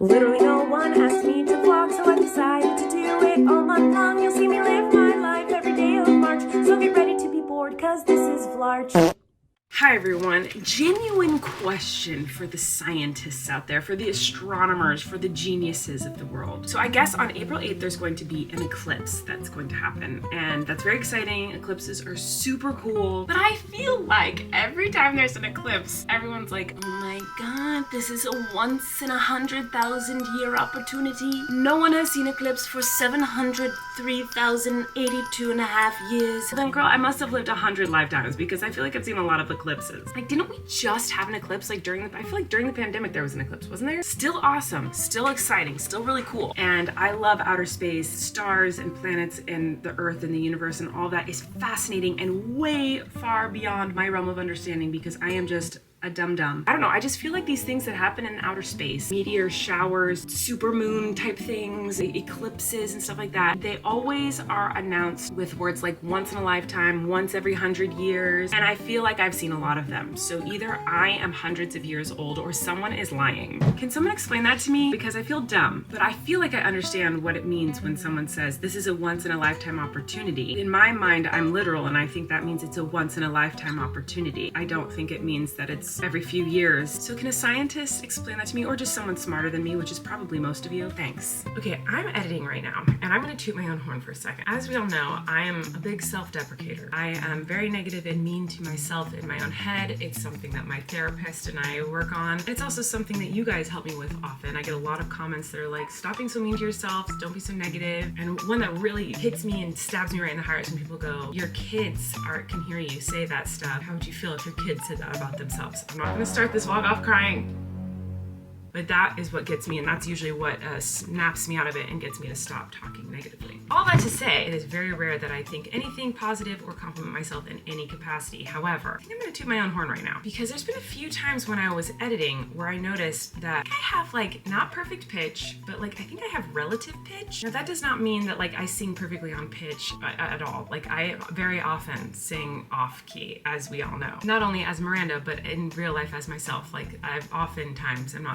Literally no one asked me to vlog, so I decided to do it all month long. You'll see me live my life every day of March, so get ready to be bored, cause this is Vlarch. Hi everyone, genuine question for the scientists out there, for the astronomers, for the geniuses of the world. So I guess on April 8th there's going to be an eclipse that's going to happen, and that's very exciting. Eclipses are super cool, but I feel like every time there's an eclipse, everyone's like, oh my god, this is a once in 100,000 year opportunity. No one has seen eclipse for 703,082 and a half years. Then girl, I must have lived 100 lifetimes because I feel like I've seen a lot of eclipses. Like, didn't we just have an eclipse like I feel like during the pandemic there was an eclipse, wasn't there? Still awesome, still exciting, still really cool. And I love outer space, stars and planets and the earth and the universe, and all that is fascinating and way far beyond my realm of understanding because I am just a dum-dum. I don't know, I just feel like these things that happen in outer space, meteor showers, supermoon type things, eclipses and stuff like that, they always are announced with words like once in a lifetime, once every 100 years, and I feel like I've seen a lot of them. So either I am hundreds of years old or someone is lying. Can someone explain that to me? Because I feel dumb, but I feel like I understand what it means when someone says this is a once in a lifetime opportunity. In my mind, I'm literal, and I think that means it's a once in a lifetime opportunity. I don't think it means that it's every few years. So can a scientist explain that to me, or just someone smarter than me, which is probably most of you? Thanks. Okay, I'm editing right now, and I'm gonna toot my own horn for a second. As we all know, I am a big self-deprecator. I am very negative and mean to myself in my own head. It's something that my therapist and I work on. It's also something that you guys help me with often. I get a lot of comments that are like, stop being so mean to yourself, don't be so negative. And one that really hits me and stabs me right in the heart is when people go, your kids can hear you say that stuff. How would you feel if your kids said that about themselves? I'm not gonna start this vlog off crying, but that is what gets me, and that's usually what snaps me out of it and gets me to stop talking negatively. All that to say, it is very rare that I think anything positive or compliment myself in any capacity. However, I think I'm gonna toot my own horn right now because there's been a few times when I was editing where I noticed that I have like not perfect pitch, but like I think I have relative pitch. Now that does not mean that like I sing perfectly on pitch at all. Like I very often sing off key, as we all know. Not only as Miranda, but in real life as myself. Like I'm not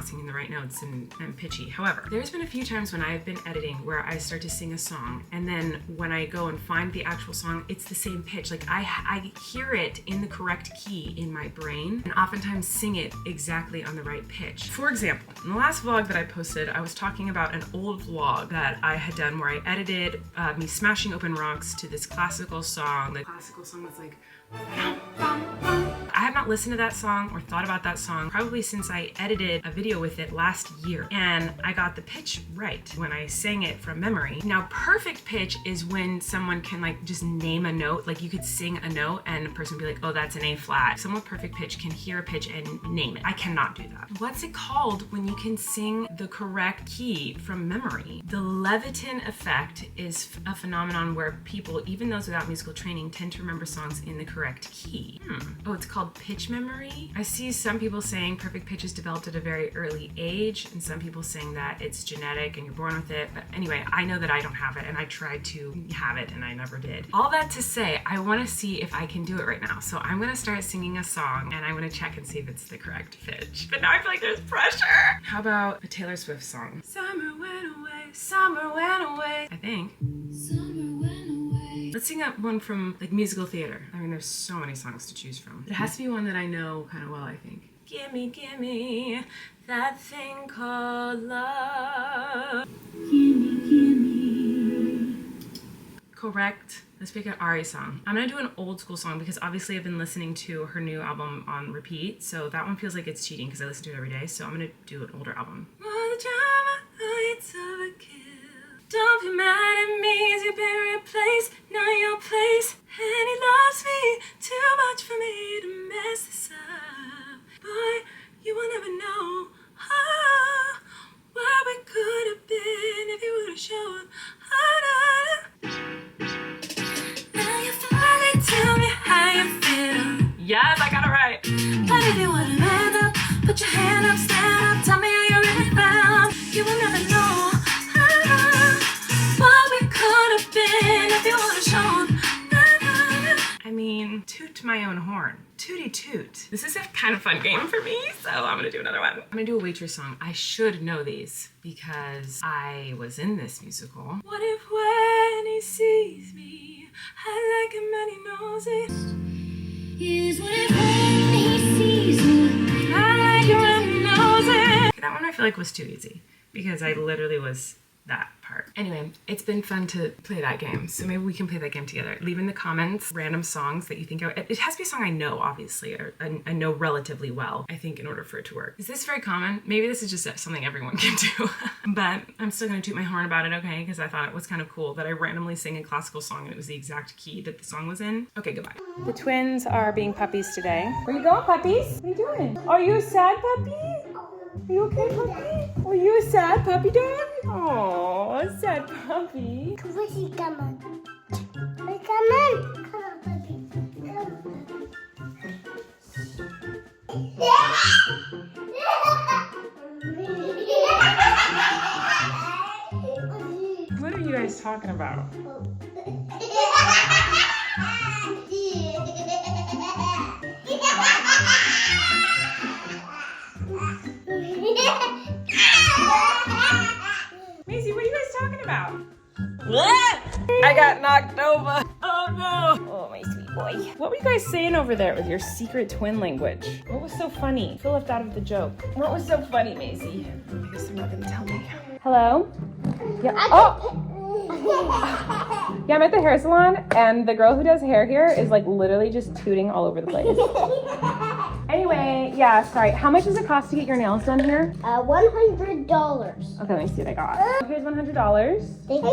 singing the right notes and I'm pitchy. However, there's been a few times when I've been editing where I start to sing a song, and then when I go and find the actual song, it's the same pitch. Like I hear it in the correct key in my brain, and oftentimes sing it exactly on the right pitch. For example, in the last vlog that I posted, I was talking about an old vlog that I had done where I edited me smashing open rocks to this classical song. The classical song that's like, I have not listened to that song or thought about that song probably since I edited a video with it last year, and I got the pitch right when I sang it from memory. Now, perfect pitch is when someone can like just name a note, like you could sing a note and a person would be like, oh, that's an A flat. Someone with perfect pitch can hear a pitch and name it. I cannot do that. What's it called when you can sing the correct key from memory? The Leviton effect is a phenomenon where people, even those without musical training, tend to remember songs in the correct key. Oh, it's called pitch memory. I see some people saying perfect pitch is developed at a very early age, and some people saying that it's genetic and you're born with it. But anyway, I know that I don't have it, and I tried to have it and I never did. All that to say, I want to see if I can do it right now. So I'm going to start singing a song and I'm going to check and see if it's the correct pitch. But now I feel like there's pressure. How about a Taylor Swift song? Summer went away, summer went away. I think. Summer went away. Let's sing that one from like musical theater. I mean, there's so many songs to choose from. It has to be one that I know kind of well, I think. Gimme that thing called love. Gimme. Correct. Let's pick an Ari song. I'm gonna do an old school song because obviously I've been listening to her new album on repeat, so that one feels like it's cheating because I listen to it every day, so I'm gonna do an older album. Don't be mad at me as you've been replaced. Know your place, and he loves me too much for me to mess this up. Boy, you will never know where we could have been if you would have shown. Now you finally tell me how you feel. Yes, I got it right. But if you wanna hand up, put your hand up, stand up, tell me how you really felt. You will never know what we could have been if you would have shown. I mean, toot my own horn. Tootie toot. This is a kind of fun game for me, so I'm gonna do another one. I'm gonna do a waitress song. I should know these because I was in this musical. What if when he sees me, I like him and he knows it? Is what if when he sees me, I like him and he knows it? That one I feel like was too easy because I literally was that part. Anyway, it's been fun to play that game, so maybe we can play that game together. Leave in the comments random songs that you think it has to be a song I know, obviously, or I know relatively well, I think, in order for it to work. Is this very common? Maybe this is just something everyone can do. But I'm still gonna toot my horn about it, okay? Because I thought it was kind of cool that I randomly sang a classical song and it was the exact key that the song was in. Okay, goodbye. The twins are being puppies today. Where you going, puppies? What are you doing? Are you a sad puppy? Are you okay, puppy? Are you a sad puppy dog? Oh, a sad puppy. Where's he coming? Come on, puppy. What are you guys talking about? Maisie, what are you guys talking about? What? I got knocked over. Oh no. Oh, my sweet boy. What were you guys saying over there with your secret twin language? What was so funny? I feel left out of the joke. What was so funny, Maisie? I guess they're not gonna tell me. Hello? Yeah. Oh! Yeah, I'm at the hair salon, and the girl who does hair here is like literally just tooting all over the place. Anyway, yeah, sorry. How much does it cost to get your nails done here? $100. Okay, let me see what I got. Here's $100. Thank you.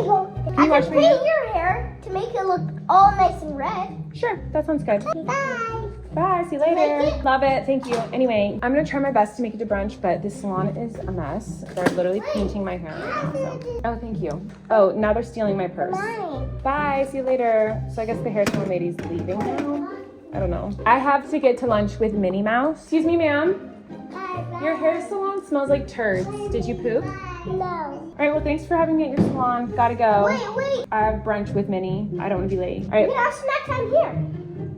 I wash can my paint hair? your hair to make it look all nice and red. Sure, that sounds good. Bye. Bye, see you later. Like it? Love it, thank you. Anyway, I'm gonna try my best to make it to brunch, but this salon is a mess. They're literally painting my hair right now, so. Oh, thank you. Oh, now they're stealing my purse. Bye. Bye, see you later. So I guess the hair salon lady's leaving now. I don't know. I have to get to lunch with Minnie Mouse. Excuse me, ma'am. Your hair salon smells like turds. Did you poop? No. All right, well, thanks for having me at your salon. Gotta go. Wait. I have brunch with Minnie. I don't want to be late. All right. We have snack time here.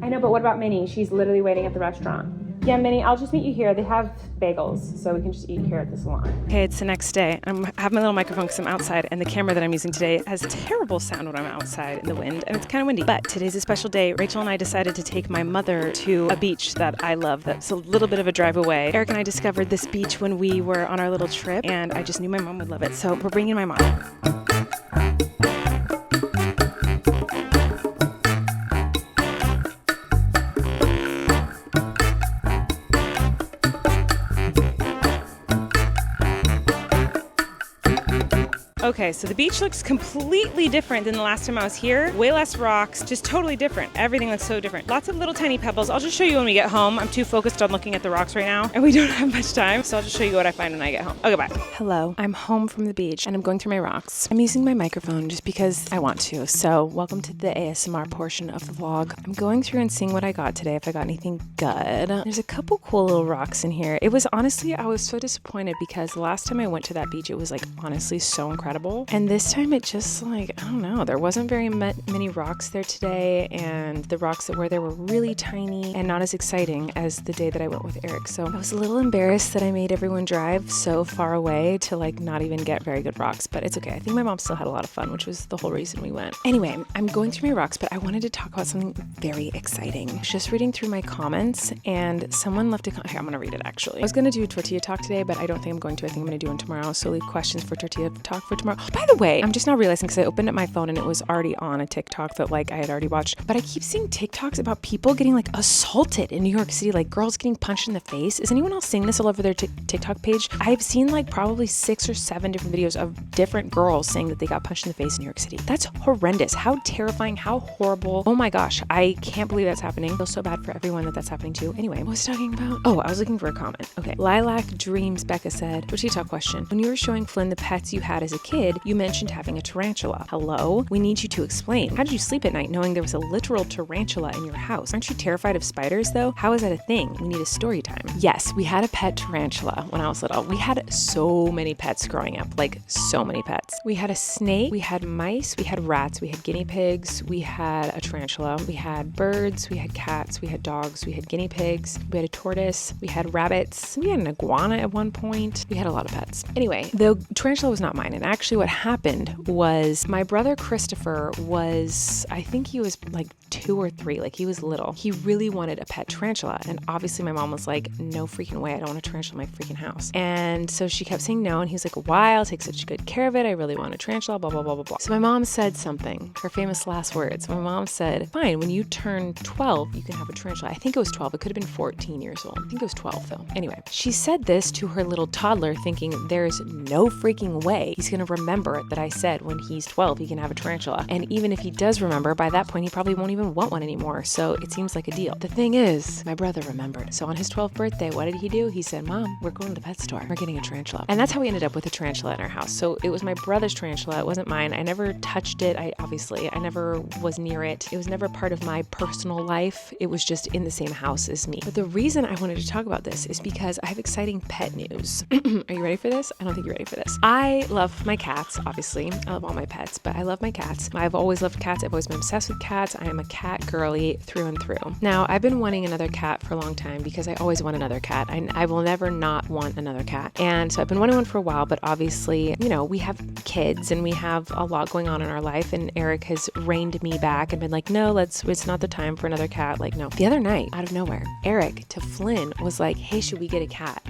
I know, but what about Minnie? She's literally waiting at the restaurant. Yeah, Minnie, I'll just meet you here. They have bagels, so we can just eat here at the salon. Okay, it's the next day. I have my little microphone because I'm outside, and the camera that I'm using today has terrible sound when I'm outside in the wind, and it's kind of windy. But today's a special day. Rachel and I decided to take my mother to a beach that I love that's a little bit of a drive away. Eric and I discovered this beach when we were on our little trip, and I just knew my mom would love it, so we're bringing my mom. Okay, so the beach looks completely different than the last time I was here. Way less rocks, just totally different. Everything looks so different. Lots of little tiny pebbles. I'll just show you when we get home. I'm too focused on looking at the rocks right now, and we don't have much time, so I'll just show you what I find when I get home. Okay, bye. Hello, I'm home from the beach, and I'm going through my rocks. I'm using my microphone just because I want to, so welcome to the ASMR portion of the vlog. I'm going through and seeing what I got today, if I got anything good. There's a couple cool little rocks in here. It was honestly, I was so disappointed because the last time I went to that beach, it was like honestly so incredible. And this time it just like, I don't know, there wasn't very many rocks there today, and the rocks that were there were really tiny and not as exciting as the day that I went with Eric. So I was a little embarrassed that I made everyone drive so far away to like not even get very good rocks, but it's okay. I think my mom still had a lot of fun, which was the whole reason we went. Anyway, I'm going through my rocks, but I wanted to talk about something very exciting. I was just reading through my comments, and someone left a comment. Here, I'm gonna read it actually. I was gonna do tortilla talk today, but I don't think I'm going to. I think I'm gonna do one tomorrow. So leave questions for tortilla talk for tomorrow. By the way, I'm just now realizing because I opened up my phone and it was already on a TikTok that like I had already watched, but I keep seeing TikToks about people getting like assaulted in New York City, like girls getting punched in the face. Is anyone else seeing this all over their TikTok page? I've seen like probably 6 or 7 different videos of different girls saying that they got punched in the face in New York City. That's horrendous. How terrifying, how horrible. Oh my gosh, I can't believe that's happening. I feel so bad for everyone that's happening to. Anyway, what was I talking about? Oh, I was looking for a comment. Okay. Lilac Dreams Becca said, tortilla talk question. When you were showing Flynn the pets you had as a kid, kid, you mentioned having a tarantula. Hello? We need you to explain. How did you sleep at night knowing there was a literal tarantula in your house? Aren't you terrified of spiders though? How is that a thing? We need a story time. Yes, we had a pet tarantula when I was little. We had so many pets growing up, like so many pets. We had a snake, we had mice, we had rats, we had guinea pigs, we had a tarantula, we had birds, we had cats, we had dogs, we had guinea pigs, we had a tortoise, we had rabbits, we had an iguana at one point. We had a lot of pets. Anyway, the tarantula was not mine. And actually what happened was my brother Christopher was, I think he was like 2 or 3, like he was little. He really wanted a pet tarantula. And obviously my mom was like, no freaking way, I don't want a tarantula in my freaking house. And so she kept saying no, and he was like, why? I'll take such good care of it. I really want a tarantula, blah, blah, blah, blah, blah. So my mom said something, her famous last words. My mom said, fine, when you turn 12, you can have a tarantula. I think it was 12. It could have been 14 years old. I think it was 12 though. Anyway, she said this to her little toddler thinking there's no freaking way he's going to remember that I said when he's 12, he can have a tarantula. And even if he does remember, by that point, he probably won't even want one anymore. So it seems like a deal. The thing is, my brother remembered. So on his 12th birthday, what did he do? He said, Mom, we're going to the pet store. We're getting a tarantula. And that's how we ended up with a tarantula in our house. So it was my brother's tarantula. It wasn't mine. I never touched it. I never was near it. It was never part of my personal life. It was just in the same house as me. But the reason I wanted to talk about this is because I have exciting pet news. Are you ready for this? I don't think you're ready for this. I love my cats, obviously. I love all my pets, but I love my cats. I've always loved cats. I've always been obsessed with cats. I am a cat girly through and through. Now, I've been wanting another cat for a long time because I always want another cat. I will never not want another cat. And so I've been wanting one for a while, but obviously, you know, we have kids and we have a lot going on in our life, and Eric has reined me back and been like, no, it's not the time for another cat. Like, no. The other night, out of nowhere, Eric to Flynn was like, hey, should we get a cat?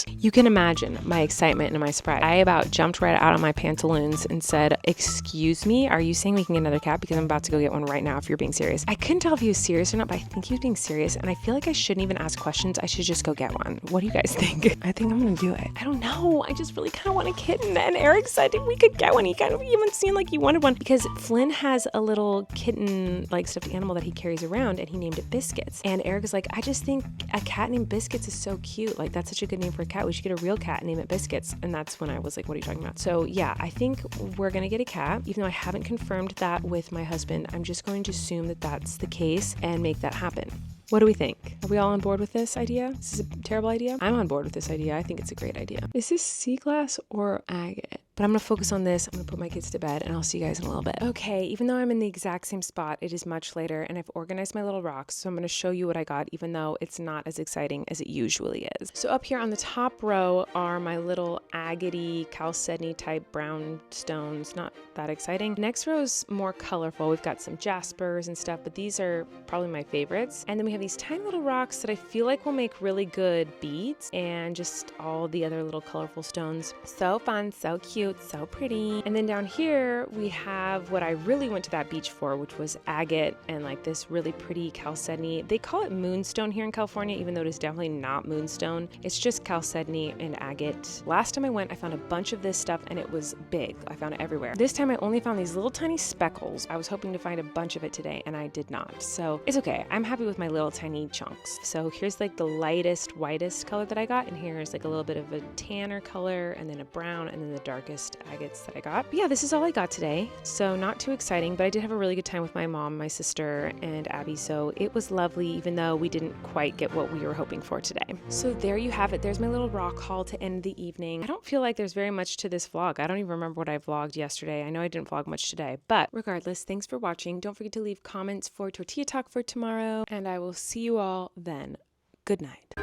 You can imagine my excitement and my surprise. I about jumped right out of my pantaloons and said, excuse me, are you saying we can get another cat? Because I'm about to go get one right now if you're being serious. I couldn't tell if he was serious or not, but I think he was being serious. And I feel like I shouldn't even ask questions. I should just go get one. What do you guys think? I think I'm going to do it. I don't know. I just really kind of want a kitten. And Eric said we could get one. He kind of even seemed like he wanted one because Flynn has a little kitten, like stuffed animal that he carries around, and he named it Biscuits. And Eric is like, I just think a cat named Biscuits is so cute. Like, that's such a good name for a cat. We should get a real cat and name it Biscuits. And that's when I was like, what are you talking about? So yeah, I think we're going to get a cat. Even though I haven't confirmed that with my husband, I'm just going to assume that that's the case and make that happen. What do we think? Are we all on board with this idea? Is this a terrible idea? I'm on board with this idea. I think it's a great idea. Is this sea glass or agate? But I'm going to focus on this. I'm going to put my kids to bed, and I'll see you guys in a little bit. Okay, even though I'm in the exact same spot, it is much later, and I've organized my little rocks, so I'm going to show you what I got, even though it's not as exciting as it usually is. So up here on the top row are my little agate-y, chalcedony type brown stones. Not that exciting. Next row is more colorful. We've got some jaspers and stuff, but these are probably my favorites. And then we have these tiny little rocks that I feel like will make really good beads, and just all the other little colorful stones. So fun, so cute, so pretty. And then down here we have what I really went to that beach for, which was agate and like this really pretty chalcedony. They call it moonstone here in California, even though it is definitely not moonstone. It's just chalcedony and agate. Last time I went, I found a bunch of this stuff and it was big. I found it everywhere. This time I only found these little tiny speckles. I was hoping to find a bunch of it today and I did not. So it's okay. I'm happy with my little tiny chunks. So here's like the lightest, whitest color that I got, and here's like a little bit of a tanner color, and then a brown, and then the darkest agates that I got. But yeah, this is all I got today. So not too exciting, but I did have a really good time with my mom, my sister, and Abby. So it was lovely, even though we didn't quite get what we were hoping for today. So there you have it. There's my little rock haul to end the evening. I don't feel like there's very much to this vlog. I don't even remember what I vlogged yesterday. I know I didn't vlog much today, but regardless, thanks for watching. Don't forget to leave comments for Tortilla Talk for tomorrow, and I will see you all then. Good night.